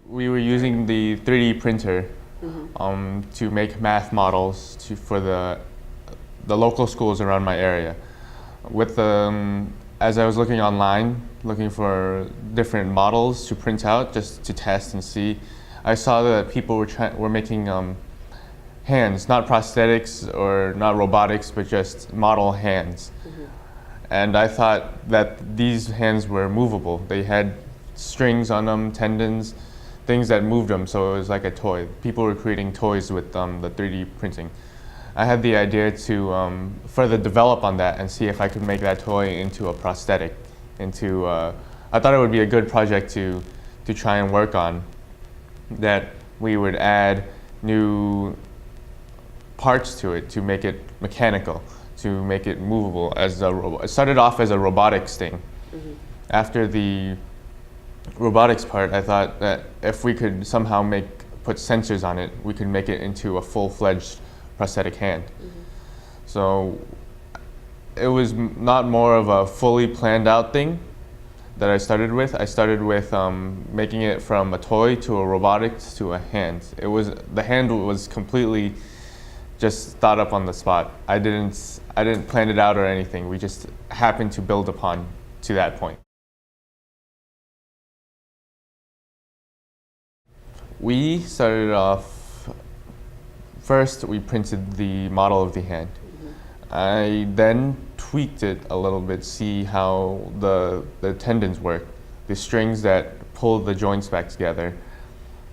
We were using the 3D printer to make math models for the local schools around my area. As I was looking online, looking for different models to print out just to test and see, I saw that people were making hands, not prosthetics or not robotics, but just model hands. And I thought that these hands were movable. They had strings on them, tendons, things that moved them, so it was like a toy. People were creating toys with the 3D printing. I had the idea to further develop on that and see if I could make that toy into a prosthetic. I thought it would be a good project to try and work on, that we would add new parts to it to make it mechanical, to make it movable. It started off as a robotics thing. After the robotics part, I thought that if we could somehow put sensors on it, we could make it into a full-fledged prosthetic hand. So it was not more of a fully planned out thing that I started with. I started with making it from a toy to a robotics to a hand. The hand was completely just thought up on the spot. I didn't plan it out or anything. We just happened to build upon to that point. We started off, first we printed the model of the hand. I then tweaked it a little bit, see how the tendons work, the strings that pull the joints back together.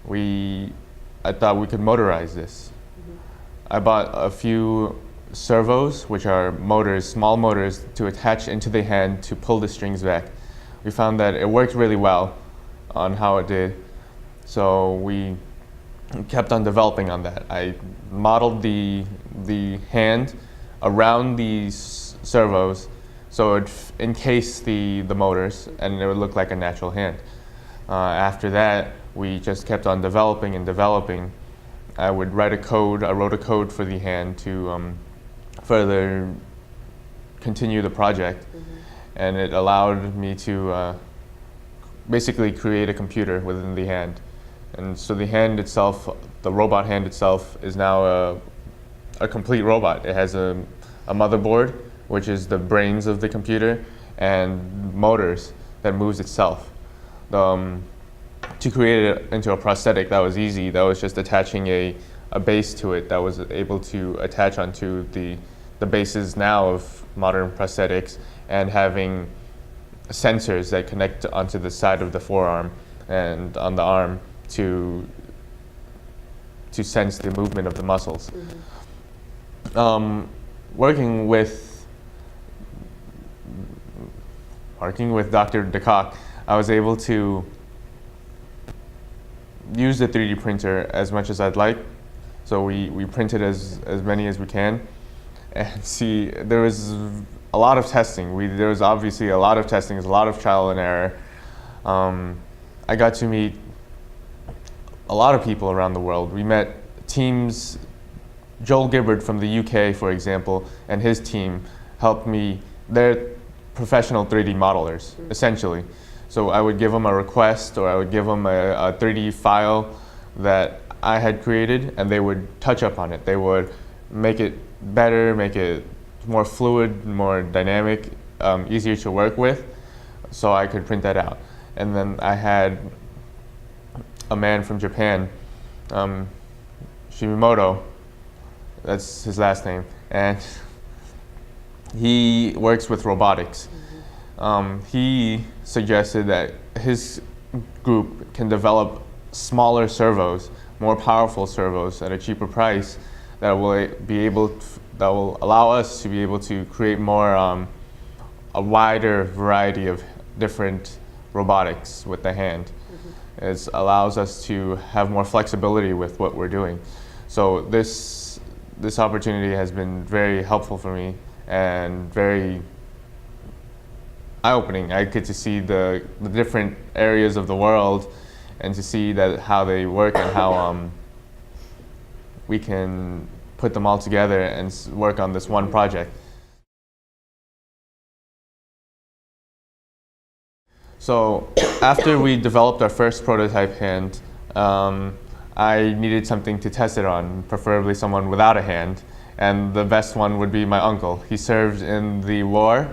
I thought we could motorize this. I bought a few servos, which are motors, small motors, to attach into the hand to pull the strings back. We found that it worked really well on how it did. So we kept on developing on that. I modeled the hand around these servos so it encased the motors and it would look like a natural hand. After that, we just kept on developing and developing. I would wrote a code for the hand to further continue the project, and it allowed me to basically create a computer within the hand. And so the hand itself, the robot hand itself, is now a complete robot. It has a motherboard, which is the brains of the computer, and motors that moves itself. To create it into a prosthetic, that was easy. That was just attaching a base to it that was able to attach onto the bases now of modern prosthetics, and having sensors that connect onto the side of the forearm and on the arm to sense the movement of the muscles. Working with Dr. DeCock, I was able to use the 3D printer as much as I'd like. So we printed as many as we can. And see, there was a lot of testing. There was obviously a lot of testing, a lot of trial and error. I got to meet a lot of people around the world. We met teams. Joel Gibbard from the UK, for example, and his team helped me. They're professional 3D modelers, essentially. So I would give them a request, or I would give them a 3D file that I had created, and they would touch up on it. They would make it better, make it more fluid, more dynamic, easier to work with, so I could print that out. And then I had a man from Japan, Shimimoto, that's his last name, and he works with robotics. He suggested that his group can develop smaller servos, more powerful servos at a cheaper price that will allow us to be able to create more a wider variety of different robotics with the hand. It allows us to have more flexibility with what we're doing. So this opportunity has been very helpful for me and very eye-opening. I get to see the different areas of the world and to see how they work and how we can put them all together and work on this one project. So after we developed our first prototype hand, I needed something to test it on, preferably someone without a hand. And the best one would be my uncle. He served in the war,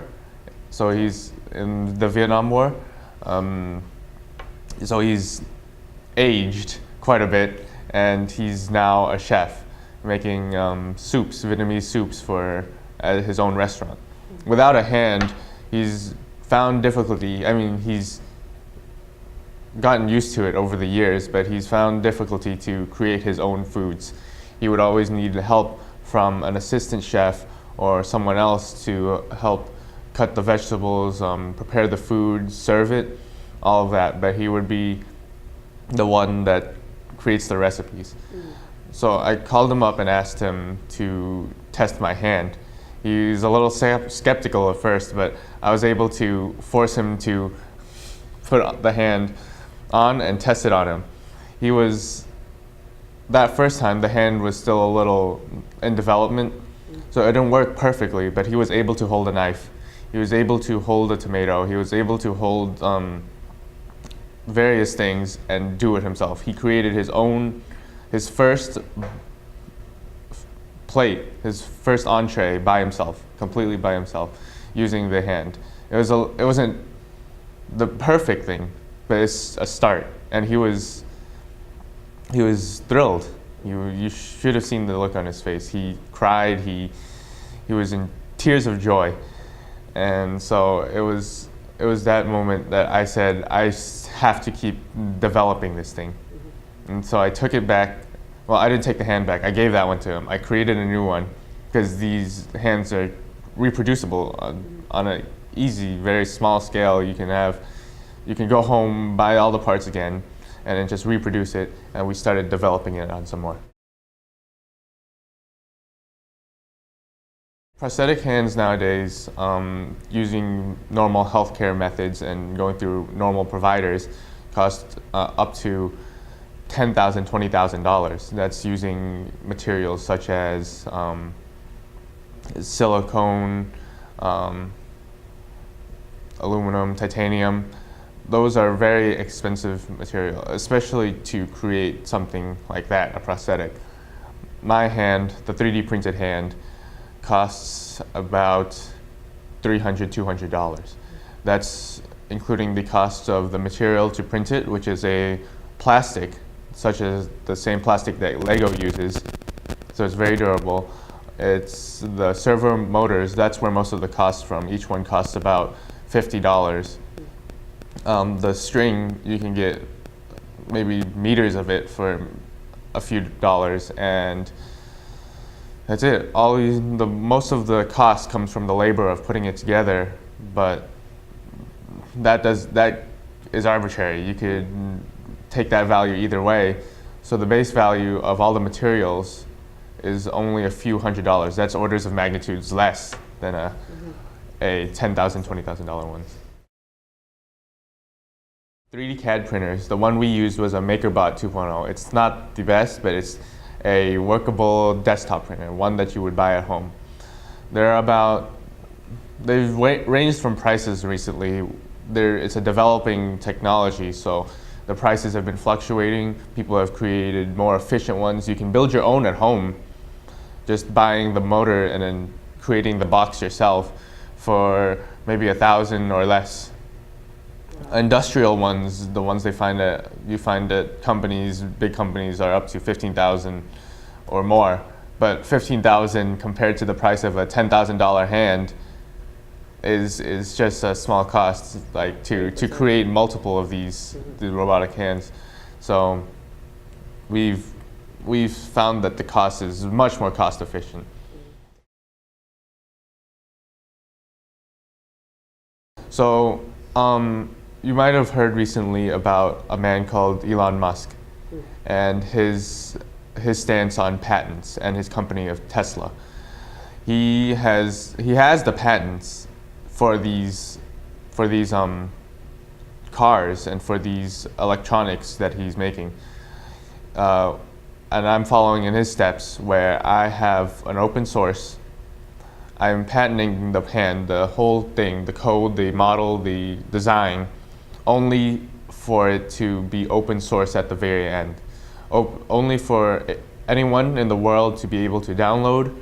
so he's in the Vietnam War. So he's aged quite a bit, and he's now a chef, making soups, Vietnamese soups for his own restaurant. Without a hand, he's found difficulty. I mean, he's gotten used to it over the years, but he's found difficulty to create his own foods. He would always need help from an assistant chef or someone else to help cut the vegetables, prepare the food, serve it, all of that. But he would be the one that creates the recipes. So I called him up and asked him to test my hand. He's a little skeptical at first, but I was able to force him to put the hand on and test it on him. That first time, the hand was still a little in development, so it didn't work perfectly, but he was able to hold a knife. He was able to hold a tomato. He was able to hold various things and do it himself. He created his first plate, his first entree by himself, completely by himself, using the hand. It wasn't the perfect thing, but it's a start, and he was thrilled. You should have seen the look on his face. He cried. He was in tears of joy, and so it was that moment that I said I have to keep developing this thing. And so I took it back. Well, I didn't take the hand back. I gave that one to him. I created a new one because these hands are reproducible on an easy, very small scale. You can go home, buy all the parts again, and then just reproduce it. And we started developing it on some more. Prosthetic hands nowadays, using normal healthcare methods and going through normal providers, cost up to $10,000, $20,000. That's using materials such as silicone, aluminum, titanium. Those are very expensive material, especially to create something like that, a prosthetic. My hand, the 3D printed hand, costs about $300, $200. That's including the cost of the material to print it, which is a plastic, such as the same plastic that Lego uses, so it's very durable. It's the servo motors, that's where most of the costs from. Each one costs about $50. The string, you can get maybe meters of it for a few dollars, and that's it. Most of the cost comes from the labor of putting it together, but that is arbitrary. You could take that value either way. So the base value of all the materials is only a few $100s. That's orders of magnitudes less than a $10,000, $20,000 one. 3D CAD printers, the one we used was a MakerBot 2.0. It's not the best, but it's a workable desktop printer, one that you would buy at home. They've ranged from prices recently. It's a developing technology, so the prices have been fluctuating. People have created more efficient ones. You can build your own at home, just buying the motor and then creating the box yourself for maybe $1,000 or less. Industrial ones, the ones you find at big companies, are up to $15,000 or more. But $15,000 compared to the price of a $10,000 hand is just a small cost, like to create multiple of the robotic hands. So we've found that the cost is much more cost efficient. So you might have heard recently about a man called Elon Musk and his stance on patents and his company of Tesla. He has the patents for these cars and for these electronics that he's making. And I'm following in his steps, where I have an open source. I'm patenting the hand, the whole thing, the code, the model, the design, only for it to be open source at the very end. Only for anyone in the world to be able to download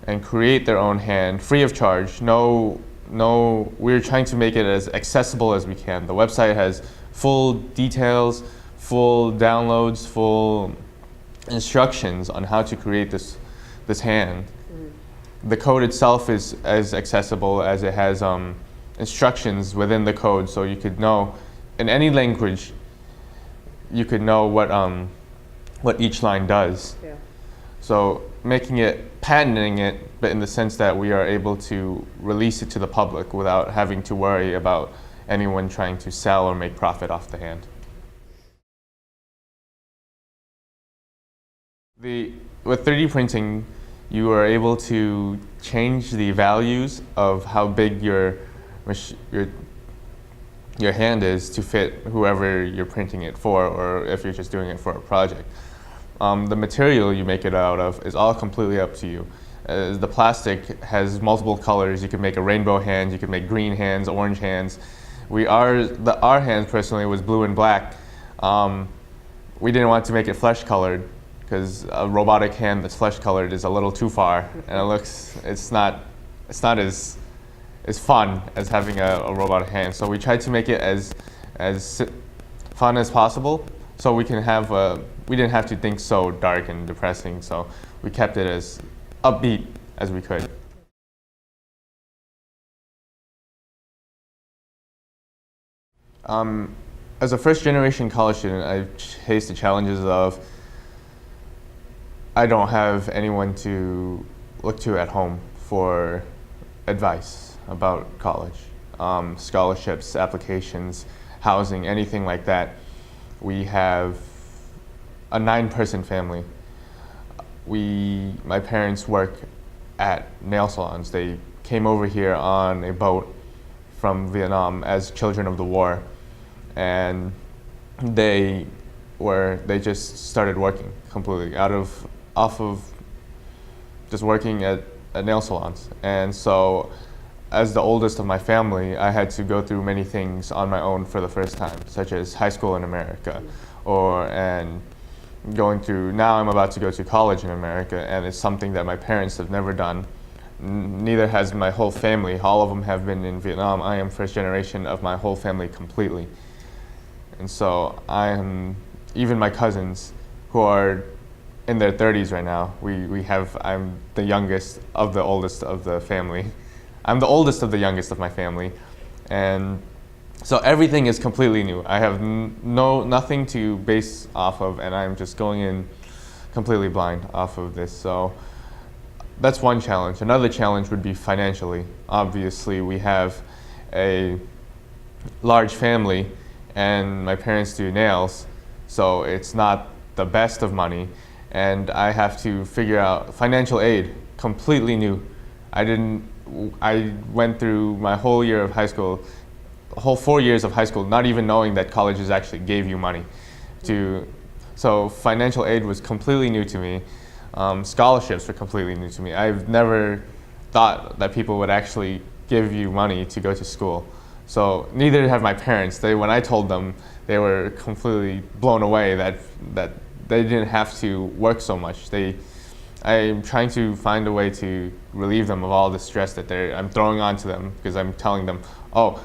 and create their own hand free of charge. We're trying to make it as accessible as we can. The website has full details, full downloads, full instructions on how to create this hand. The code itself is as accessible as it has instructions within the code, so you could know in any language you could know what each line does. Yeah. So patenting it, but in the sense that we are able to release it to the public without having to worry about anyone trying to sell or make profit off the hand. With 3D printing, you are able to change the values of how big your hand is to fit whoever you're printing it for, or if you're just doing it for a project. The material you make it out of is all completely up to you. The plastic has multiple colors. You can make a rainbow hand, you can make green hands, orange hands. Our hand personally was blue and black. We didn't want to make it flesh colored because a robotic hand that's flesh colored is a little too far, and it's not as fun as having a robotic hand. So we tried to make it as fun as possible, so we didn't have to think so dark and depressing. So we kept it as upbeat as we could. As a first-generation college student, I faced the challenges of I don't have anyone to look to at home for advice about college, scholarships, applications, housing, anything like that. We have a 9-person family. My parents work at nail salons. They came over here on a boat from Vietnam as children of the war, and they just started working completely off of just working at nail salons. And so as the oldest of my family, I had to go through many things on my own for the first time, such as high school in America, and now I'm about to go to college in America, and it's something that my parents have never done. Neither has my whole family. All of them have been in Vietnam. I am first generation of my whole family completely. And so even my cousins who are in their 30s right now, I'm the youngest of the oldest of the family. I'm the oldest of the youngest of my family. And so everything is completely new. I have nothing to base off of, and I'm just going in completely blind off of this. So that's one challenge. Another challenge would be financially. Obviously, we have a large family, and my parents do nails, so it's not the best of money, and I have to figure out financial aid, completely new. I went through my whole year of high school, whole 4 years of high school, not even knowing that colleges actually gave you money. So financial aid was completely new to me. Scholarships were completely new to me. I've never thought that people would actually give you money to go to school. So neither have my parents. When I told them, they were completely blown away that they didn't have to work so much. I'm trying to find a way to relieve them of all the stress that I'm throwing onto them, because I'm telling them, oh,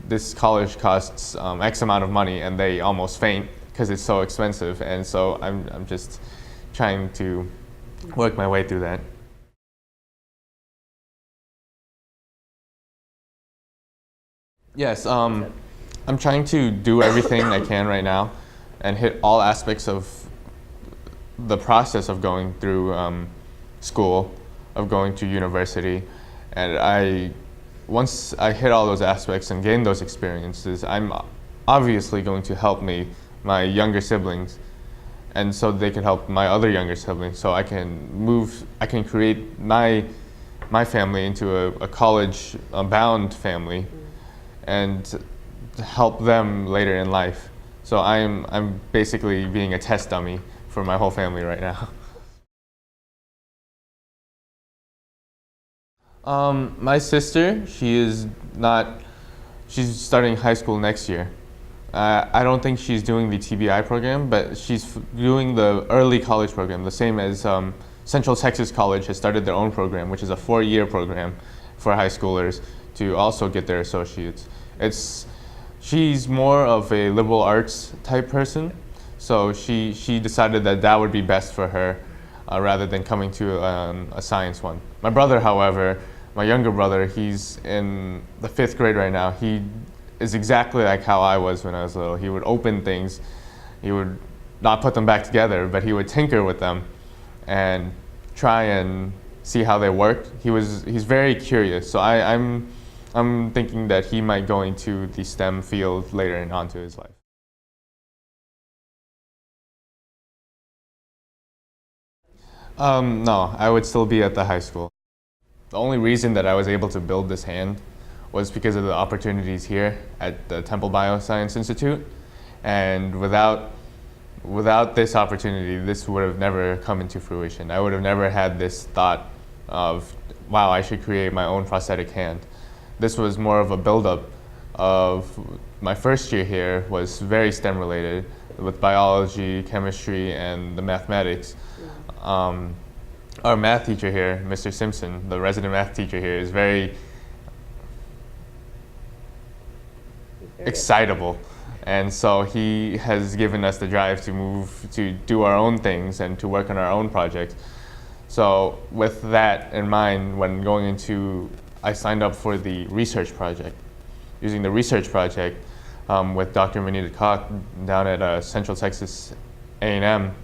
this college costs X amount of money, and they almost faint because it's so expensive. And so I'm just trying to work my way through that. Yes, I'm trying to do everything I can right now and hit all aspects of the process of going through school, of going to university. And once I hit all those aspects and gain those experiences, I'm obviously going to help my younger siblings, and so they can help my other younger siblings, so I can create my family into a college-bound family and help them later in life. So I'm basically being a test dummy for my whole family right now. My sister, she's starting high school next year. I don't think she's doing the T.B.I program, but she's doing the early college program, the same as Central Texas College has started their own program, which is a 4-year program for high schoolers to also get their associates. She's more of a liberal arts type person, so she decided that that would be best for her rather than coming to a science one. My brother, however, my younger brother, he's in the 5th grade right now. He is exactly like how I was when I was little. He would open things, he would not put them back together, but he would tinker with them and try and see how they worked. He's very curious, so I'm thinking that he might go into the STEM field later on to his life. No, I would still be at the high school. The only reason that I was able to build this hand was because of the opportunities here at the Temple Bioscience Institute. And without this opportunity, this would have never come into fruition. I would have never had this thought of, wow, I should create my own prosthetic hand. This was more of a buildup of my first year here was very STEM related with biology, chemistry, and the mathematics. Our math teacher here, Mr. Simpson, the resident math teacher here, is very excitable, and so he has given us the drive to move to do our own things and to work on our own projects. So with that in mind, when going into, I signed up for the research project. Using the research project with Dr. Manita Koch down at Central Texas A&M,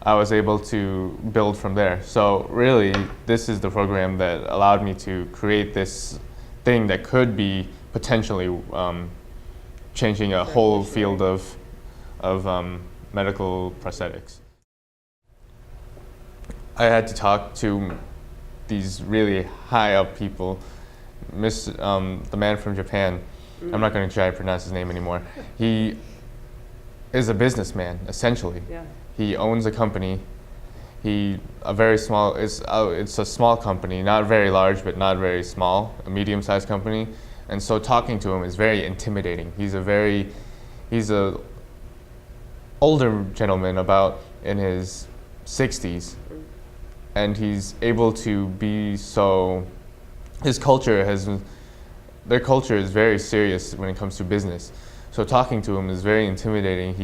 I was able to build from there. So really, this is the program that allowed me to create this thing that could be potentially changing a whole field of medical prosthetics. I had to talk to these really high up people. The man from Japan, I'm not going to try to pronounce his name anymore. He is a businessman, essentially. Yeah. He owns a company. It's a small company, not very large, but not very small, a medium-sized company. And so talking to him is very intimidating. He's a older gentleman, about in his 60s, and he's able to be so, their culture is very serious when it comes to business. So talking to him is very intimidating.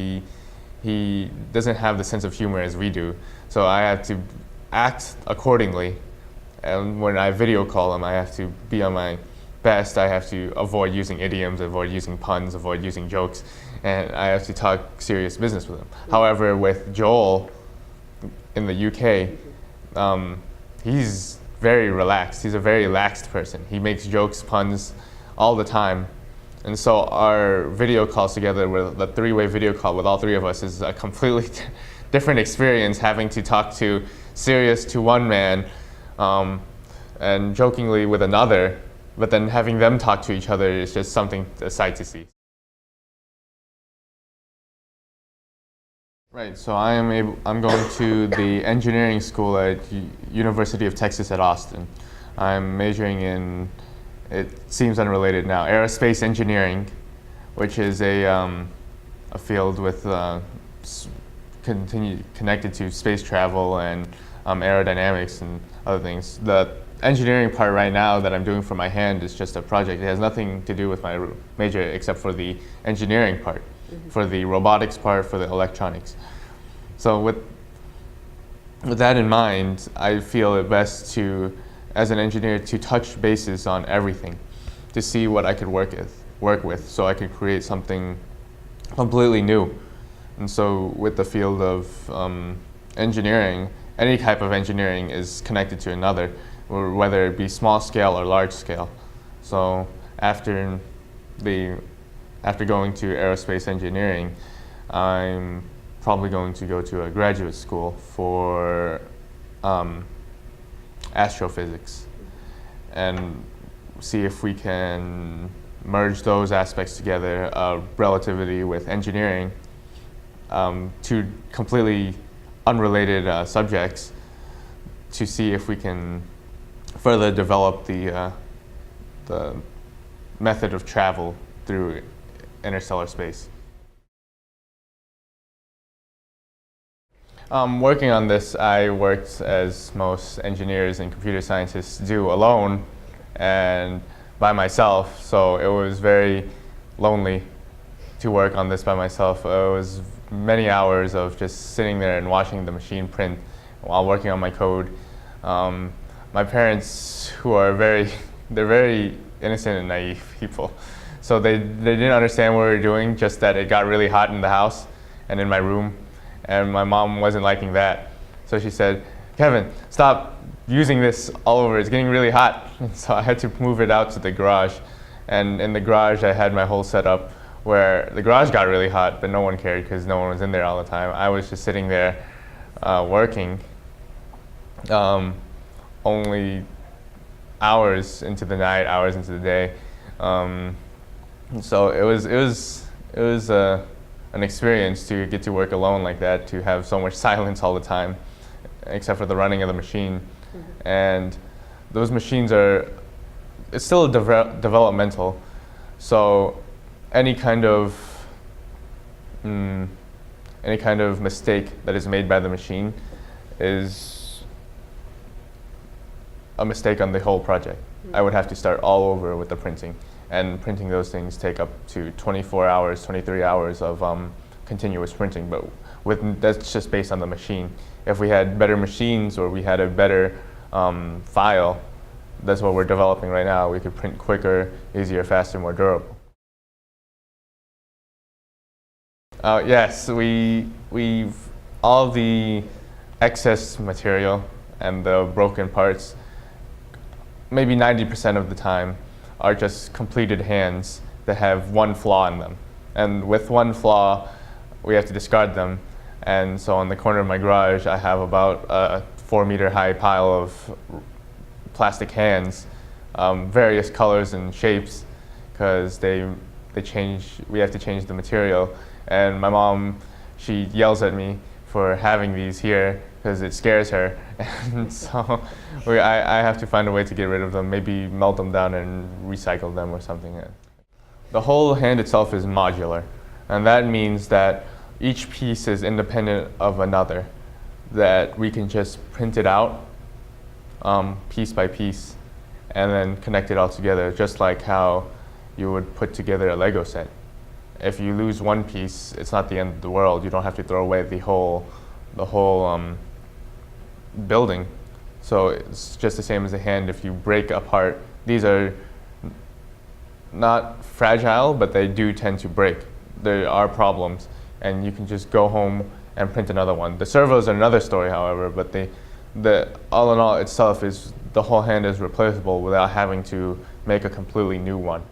He doesn't have the sense of humor as we do. So I have to act accordingly. And when I video call him, I have to be on my best. I have to avoid using idioms, avoid using puns, avoid using jokes, and I have to talk serious business with him. However, with Joel in the UK, he's very relaxed. He's a very relaxed person. He makes jokes, puns all the time. And so our video calls together, with the 3-way video call with all 3 of us, is a completely different experience, having to talk to serious to one man and jokingly with another, but then having them talk to each other is just a sight to see. Right, so I'm going to the engineering school at University of Texas at Austin. I'm majoring in, it seems unrelated now, aerospace engineering, which is a field with connected to space travel and aerodynamics and other things. The engineering part right now that I'm doing for my hand is just a project. It has nothing to do with my major except for the engineering part, for the robotics part, for the electronics. So with that in mind, I feel it best to, as an engineer, to touch bases on everything, to see what I could work with, so I could create something completely new. And so with the field of engineering, any type of engineering is connected to another, whether it be small scale or large scale. So after going to aerospace engineering, I'm probably going to go to a graduate school for astrophysics and see if we can merge those aspects together, relativity with engineering, two completely unrelated subjects, to see if we can further develop the method of travel through interstellar space. Working on this, I worked as most engineers and computer scientists do, alone and by myself, so it was very lonely to work on this by myself. It was many hours of just sitting there and watching the machine print while working on my code. My parents, who are they're very innocent and naive people, so they didn't understand what we were doing, just that it got really hot in the house and in my room, and my mom wasn't liking that. So she said, "Kevin, stop using this all over, it's getting really hot." And so I had to move it out to the garage, and in the garage I had my whole setup where the garage got really hot, but no one cared because no one was in there all the time. I was just sitting there working only hours into the night, hours into the day. So it was an experience to get to work alone like that, to have so much silence all the time, except for the running of the machine. Mm-hmm. And those machines it's still developmental, so any kind of mistake that is made by the machine is a mistake on the whole project. Mm-hmm. I would have to start all over with the printing, and printing those things take up to 24 hours, 23 hours of continuous printing, but that's just based on the machine. If we had better machines, or we had a better file, that's what we're developing right now, we could print quicker, easier, faster, more durable. Yes, we've all the excess material and the broken parts, maybe 90% of the time, are just completed hands that have one flaw in them. And with one flaw, we have to discard them. And so on the corner of my garage, I have about a 4-meter high pile of plastic hands, various colors and shapes, because we have to change the material. And my mom, she yells at me for having these here because it scares her. And so I have to find a way to get rid of them, maybe melt them down and recycle them or something. The whole hand itself is modular, and that means that each piece is independent of another, that we can just print it out piece by piece and then connect it all together, just like how you would put together a Lego set. If you lose one piece, it's not the end of the world. You don't have to throw away the whole building. So it's just the same as a hand. If you break apart, these are not fragile, but they do tend to break. There are problems, and you can just go home and print another one. The servos are another story, however, but the all in all itself is the whole hand is replaceable without having to make a completely new one.